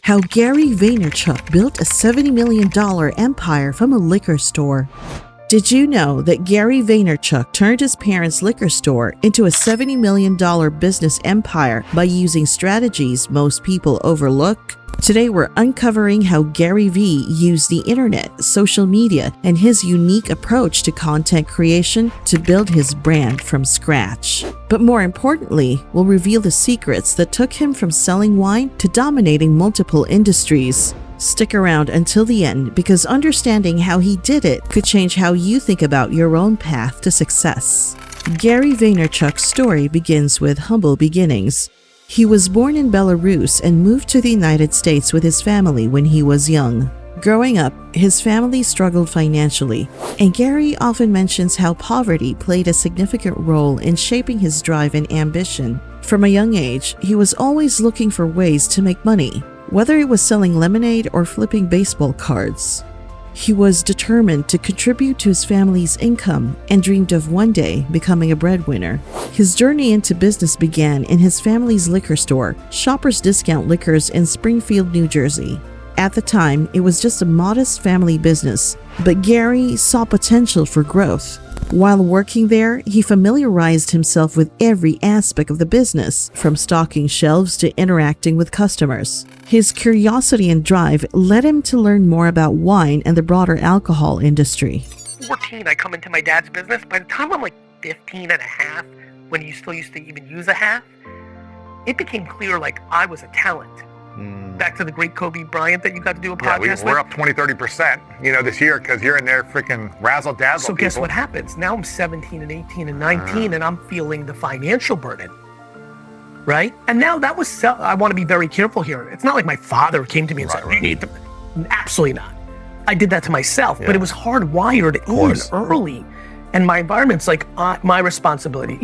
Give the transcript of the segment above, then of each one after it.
How Gary Vaynerchuk built a $70 million empire from a liquor store. Did you know that Gary Vaynerchuk turned his parents' liquor store into a $70 million business empire by using strategies most people overlook? Today we're uncovering how Gary Vee used the internet, social media, and his unique approach to content creation to build his brand from scratch. But more importantly, we'll reveal the secrets that took him from selling wine to dominating multiple industries. Stick around until the end because understanding how he did it could change how you think about your own path to success. Gary Vaynerchuk's story begins with humble beginnings. He was born in Belarus and moved to the United States with his family when he was young. Growing up, his family struggled financially, and Gary often mentions how poverty played a significant role in shaping his drive and ambition. From a young age, he was always looking for ways to make money, whether it was selling lemonade or flipping baseball cards. He was determined to contribute to his family's income and dreamed of one day becoming a breadwinner. His journey into business began in his family's liquor store, Shoppers Discount Liquors in Springfield, New Jersey. At the time, it was just a modest family business, but Gary saw potential for growth. While working there, he familiarized himself with every aspect of the business, from stocking shelves to interacting with customers. His curiosity and drive led him to learn more about wine and the broader alcohol industry. 14, I come into my dad's business. By the time I'm like 15 and a half, when you still used to even use a half, it became clear like I was a talent. Back to the great Kobe Bryant that you got to do a podcast we're up 20-30%, this year because you're in there freaking razzle-dazzle. So guess what happens? Now I'm 17 and 18 and 19 and I'm feeling the financial burden, right? And now that was, I want to be very careful here. It's not like my father came to me and said, you need to, absolutely not. I did that to myself, but it was hardwired in early. And my environment's like my responsibility,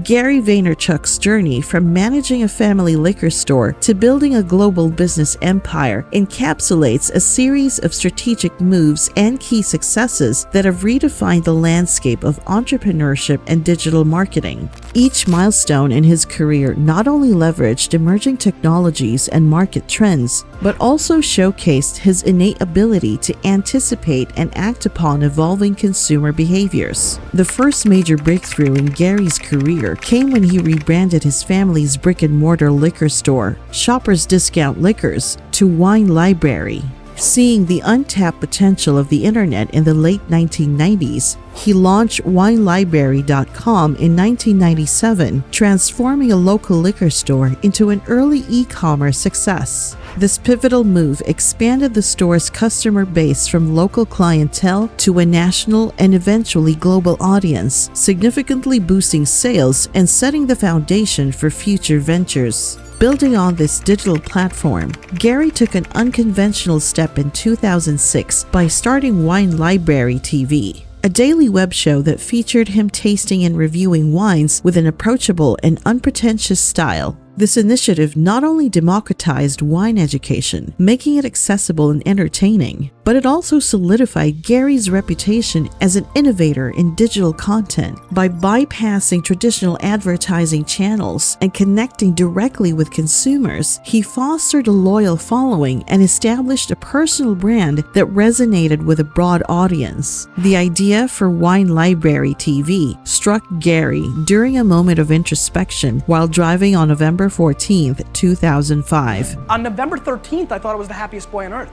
Gary Vaynerchuk's journey from managing a family liquor store to building a global business empire encapsulates a series of strategic moves and key successes that have redefined the landscape of entrepreneurship and digital marketing. Each milestone in his career not only leveraged emerging technologies and market trends, but also showcased his innate ability to anticipate and act upon evolving consumer behaviors. The first major breakthrough in Gary's career came when he rebranded his family's brick-and-mortar liquor store, Shoppers Discount Liquors, to Wine Library. Seeing the untapped potential of the internet in the late 1990s, he launched WineLibrary.com in 1997, transforming a local liquor store into an early e-commerce success. This pivotal move expanded the store's customer base from local clientele to a national and eventually global audience, significantly boosting sales and setting the foundation for future ventures. Building on this digital platform, Gary took an unconventional step in 2006 by starting Wine Library TV, a daily web show that featured him tasting and reviewing wines with an approachable and unpretentious style. This initiative not only democratized wine education, making it accessible and entertaining, but it also solidified Gary's reputation as an innovator in digital content. By bypassing traditional advertising channels and connecting directly with consumers, he fostered a loyal following and established a personal brand that resonated with a broad audience. The idea for Wine Library TV struck Gary during a moment of introspection while driving on November 14th, 2005. On November 13th, I thought I was the happiest boy on earth.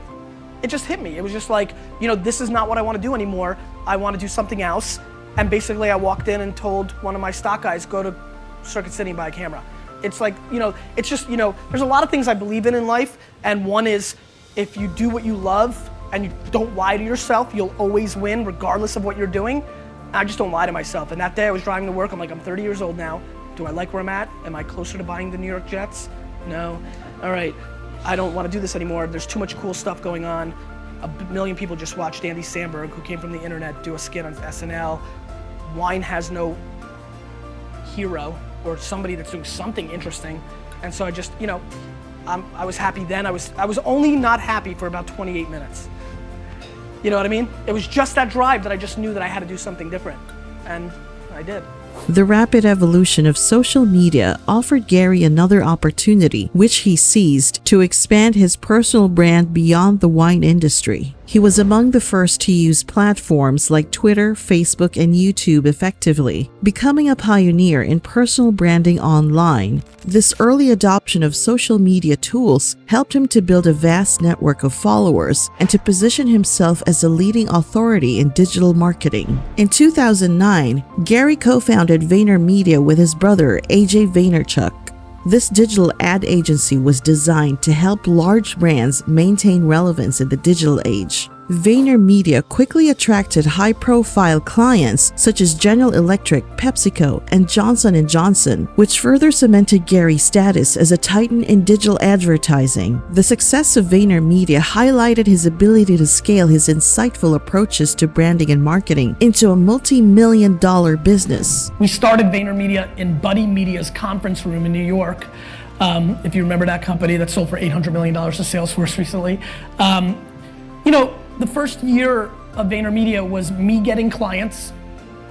It just hit me. It was just like, this is not what I want to do anymore. I want to do something else. And basically I walked in and told one of my stock guys, go to Circuit City and buy a camera. It's like, it's just, there's a lot of things I believe in life. And one is, if you do what you love and you don't lie to yourself, you'll always win regardless of what you're doing. I just don't lie to myself. And that day I was driving to work. I'm like, I'm 30 years old now. Do I like where I'm at? Am I closer to buying the New York Jets? No. All right. I don't want to do this anymore. There's too much cool stuff going on. A million people just watched Andy Samberg, who came from the internet, do a skit on SNL. Wine has no hero or somebody that's doing something interesting. And so I just, I was happy then. I was only not happy for about 28 minutes. You know what I mean? It was just that drive that I just knew that I had to do something different. And I did. The rapid evolution of social media offered Gary another opportunity, which he seized, to expand his personal brand beyond the wine industry. He was among the first to use platforms like Twitter, Facebook, and YouTube effectively, becoming a pioneer in personal branding online. This early adoption of social media tools helped him to build a vast network of followers and to position himself as a leading authority in digital marketing. In 2009, Gary co-founded VaynerMedia with his brother, AJ Vaynerchuk. This digital ad agency was designed to help large brands maintain relevance in the digital age. VaynerMedia quickly attracted high-profile clients such as General Electric, PepsiCo, and Johnson & Johnson, which further cemented Gary's status as a titan in digital advertising. The success of VaynerMedia highlighted his ability to scale his insightful approaches to branding and marketing into a multi-million-dollar business. We started VaynerMedia in Buddy Media's conference room in New York. If you remember that company that sold for $800 million to Salesforce recently. You know, the first year of VaynerMedia was me getting clients,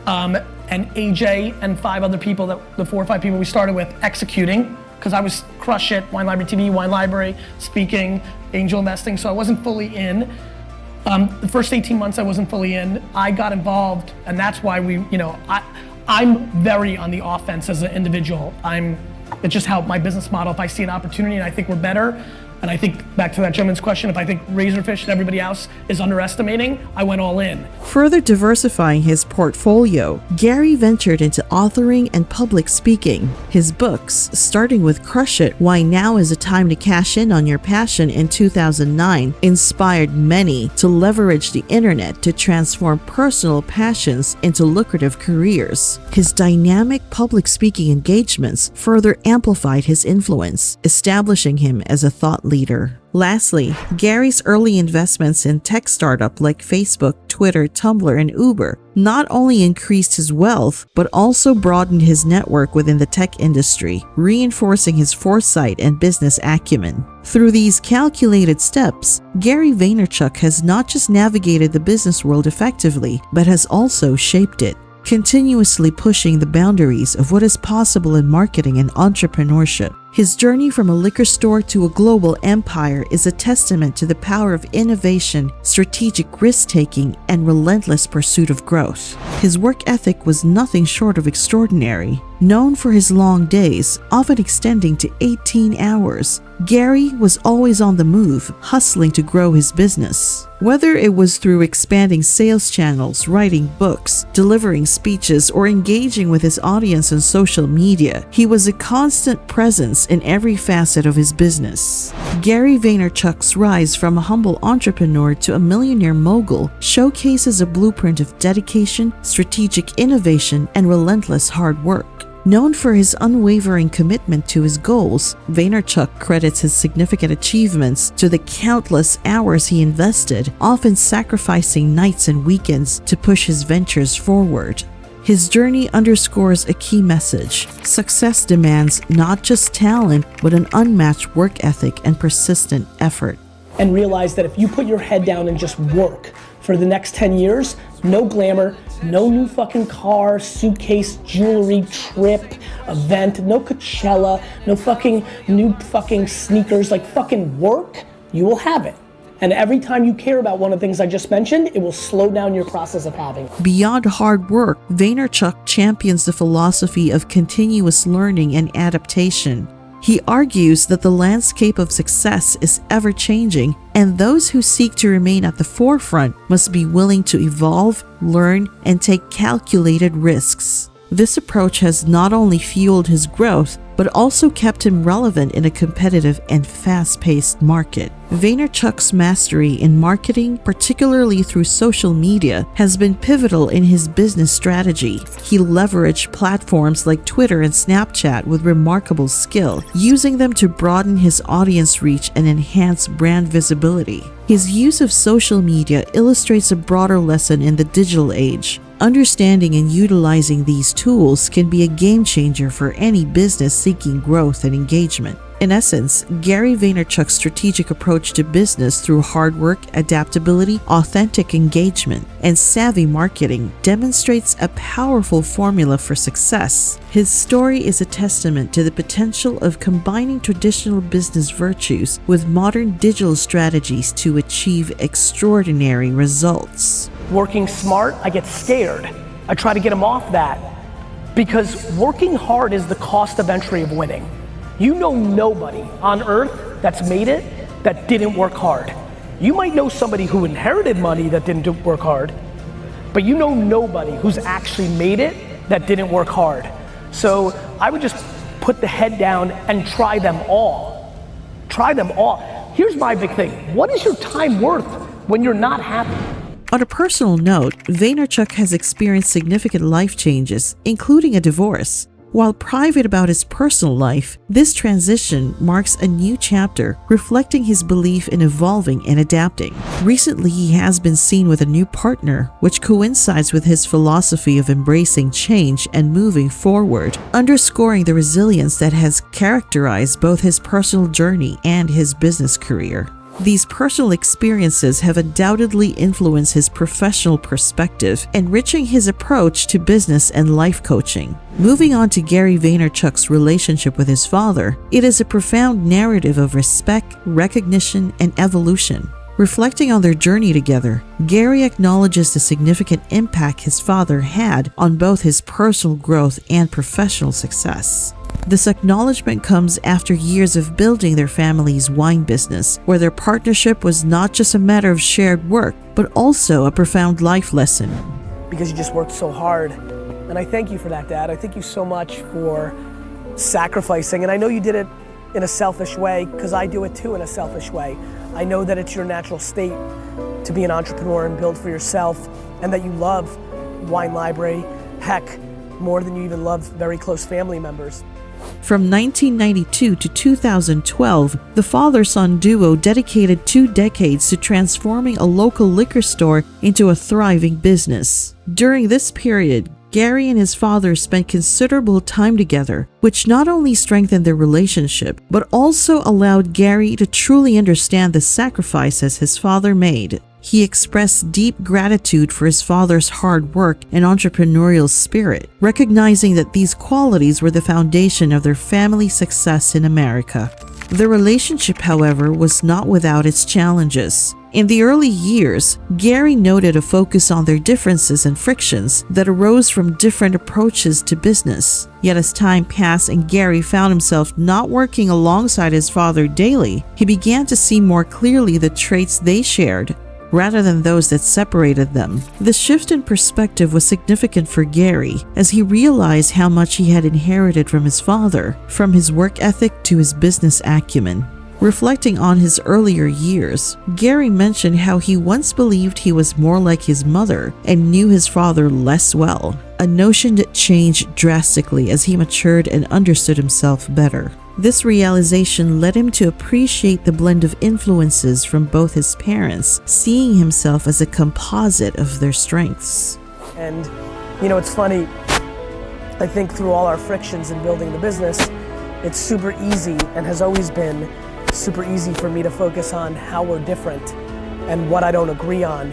and AJ and 5 other people, the 4 or 5 people we started with, executing, because I was Crush It, Wine Library TV, Wine Library, speaking, angel investing, so I wasn't fully in. The first 18 months I wasn't fully in. I got involved, and that's why I'm very on the offense as an individual. It's just how my business model, if I see an opportunity and I think we're better, and I think, back to that gentleman's question, if I think Razorfish and everybody else is underestimating, I went all in. Further diversifying his portfolio, Gary ventured into authoring and public speaking. His books, starting with Crush It, Why Now is a Time to Cash In on Your Passion in 2009, inspired many to leverage the internet to transform personal passions into lucrative careers. His dynamic public speaking engagements further amplified his influence, establishing him as a thought leader. Lastly, Gary's early investments in tech startups like Facebook, Twitter, Tumblr, and Uber not only increased his wealth, but also broadened his network within the tech industry, reinforcing his foresight and business acumen. Through these calculated steps, Gary Vaynerchuk has not just navigated the business world effectively, but has also shaped it, continuously pushing the boundaries of what is possible in marketing and entrepreneurship. His journey from a liquor store to a global empire is a testament to the power of innovation, strategic risk-taking, and relentless pursuit of growth. His work ethic was nothing short of extraordinary. Known for his long days, often extending to 18 hours, Gary was always on the move, hustling to grow his business. Whether it was through expanding sales channels, writing books, delivering speeches, or engaging with his audience on social media, he was a constant presence in every facet of his business. Gary Vaynerchuk's rise from a humble entrepreneur to a millionaire mogul showcases a blueprint of dedication, strategic innovation, and relentless hard work. Known for his unwavering commitment to his goals, Vaynerchuk credits his significant achievements to the countless hours he invested, often sacrificing nights and weekends to push his ventures forward. His journey underscores a key message. Success demands not just talent, but an unmatched work ethic and persistent effort. And realize that if you put your head down and just work for the next 10 years, no glamour, no new fucking car, suitcase, jewelry, trip, event, no Coachella, no fucking new fucking sneakers, like fucking work, you will have it. And every time you care about one of the things I just mentioned, it will slow down your process of having it. Beyond hard work, Vaynerchuk champions the philosophy of continuous learning and adaptation. He argues that the landscape of success is ever-changing, and those who seek to remain at the forefront must be willing to evolve, learn, and take calculated risks. This approach has not only fueled his growth, but also kept him relevant in a competitive and fast-paced market. Vaynerchuk's mastery in marketing, particularly through social media, has been pivotal in his business strategy. He leveraged platforms like Twitter and Snapchat with remarkable skill, using them to broaden his audience reach and enhance brand visibility. His use of social media illustrates a broader lesson in the digital age. Understanding and utilizing these tools can be a game changer for any business seeking growth and engagement. In essence, Gary Vaynerchuk's strategic approach to business through hard work, adaptability, authentic engagement, and savvy marketing demonstrates a powerful formula for success. His story is a testament to the potential of combining traditional business virtues with modern digital strategies to achieve extraordinary results. Working smart, I get scared. I try to get them off that because working hard is the cost of entry of winning. You know nobody on earth that's made it that didn't work hard. You might know somebody who inherited money that didn't work hard, but you know nobody who's actually made it that didn't work hard. So I would just put the head down and try them all. Try them all. Here's my big thing. What is your time worth when you're not happy? On a personal note, Vaynerchuk has experienced significant life changes, including a divorce. While private about his personal life, this transition marks a new chapter, reflecting his belief in evolving and adapting. Recently, he has been seen with a new partner, which coincides with his philosophy of embracing change and moving forward, underscoring the resilience that has characterized both his personal journey and his business career. These personal experiences have undoubtedly influenced his professional perspective, enriching his approach to business and life coaching. Moving on to Gary Vaynerchuk's relationship with his father, it is a profound narrative of respect, recognition, and evolution. Reflecting on their journey together, Gary acknowledges the significant impact his father had on both his personal growth and professional success. This acknowledgement comes after years of building their family's wine business, where their partnership was not just a matter of shared work, but also a profound life lesson. Because you just worked so hard. And I thank you for that, Dad. I thank you so much for sacrificing. And I know you did it in a selfish way, because I do it too in a selfish way. I know that it's your natural state to be an entrepreneur and build for yourself, and that you love Wine Library, heck, more than you even love very close family members. From 1992 to 2012, the father-son duo dedicated 2 decades to transforming a local liquor store into a thriving business. During this period, Gary and his father spent considerable time together, which not only strengthened their relationship, but also allowed Gary to truly understand the sacrifices his father made. He expressed deep gratitude for his father's hard work and entrepreneurial spirit, recognizing that these qualities were the foundation of their family's success in America. The relationship, however, was not without its challenges. In the early years, Gary noted a focus on their differences and frictions that arose from different approaches to business. Yet as time passed and Gary found himself not working alongside his father daily, he began to see more clearly the traits they shared, rather than those that separated them. The shift in perspective was significant for Gary, as he realized how much he had inherited from his father, from his work ethic to his business acumen. Reflecting on his earlier years, Gary mentioned how he once believed he was more like his mother and knew his father less well, a notion that changed drastically as he matured and understood himself better. This realization led him to appreciate the blend of influences from both his parents, seeing himself as a composite of their strengths. And, you know, it's funny, I think through all our frictions in building the business, it's super easy and has always been super easy for me to focus on how we're different and what I don't agree on.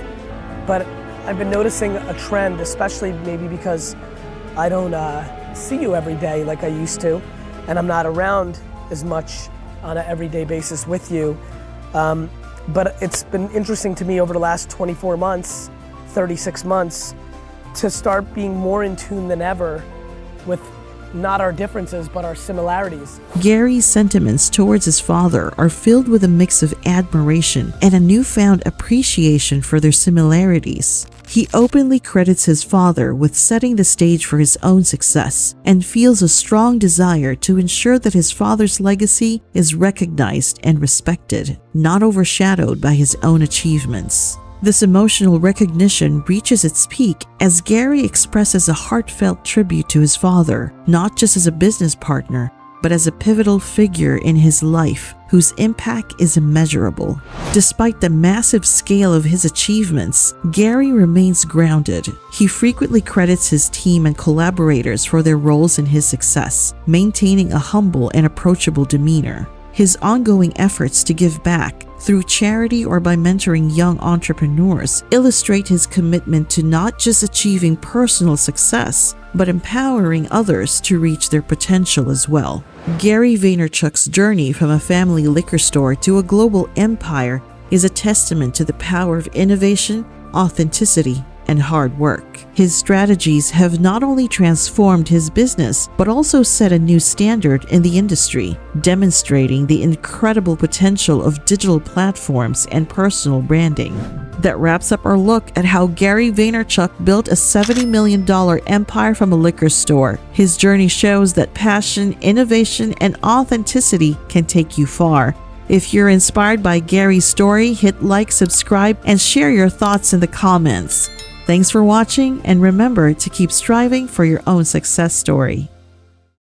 But I've been noticing a trend, especially maybe because I don't see you every day like I used to, and I'm not around as much on an everyday basis with you. But it's been interesting to me over the last 24 months, 36 months, to start being more in tune than ever with not our differences, but our similarities. Gary's sentiments towards his father are filled with a mix of admiration and a newfound appreciation for their similarities. He openly credits his father with setting the stage for his own success and feels a strong desire to ensure that his father's legacy is recognized and respected, not overshadowed by his own achievements. This emotional recognition reaches its peak as Gary expresses a heartfelt tribute to his father, not just as a business partner, but as a pivotal figure in his life whose impact is immeasurable. Despite the massive scale of his achievements, Gary remains grounded. He frequently credits his team and collaborators for their roles in his success, maintaining a humble and approachable demeanor. His ongoing efforts to give back through charity or by mentoring young entrepreneurs illustrate his commitment to not just achieving personal success, but empowering others to reach their potential as well. Gary Vaynerchuk's journey from a family liquor store to a global empire is a testament to the power of innovation, authenticity, and hard work. His strategies have not only transformed his business, but also set a new standard in the industry, demonstrating the incredible potential of digital platforms and personal branding. That wraps up our look at how Gary Vaynerchuk built a $70 million empire from a liquor store. His journey shows that passion, innovation, and authenticity can take you far. If you're inspired by Gary's story, hit like, subscribe, and share your thoughts in the comments. Thanks for watching, and remember to keep striving for your own success story.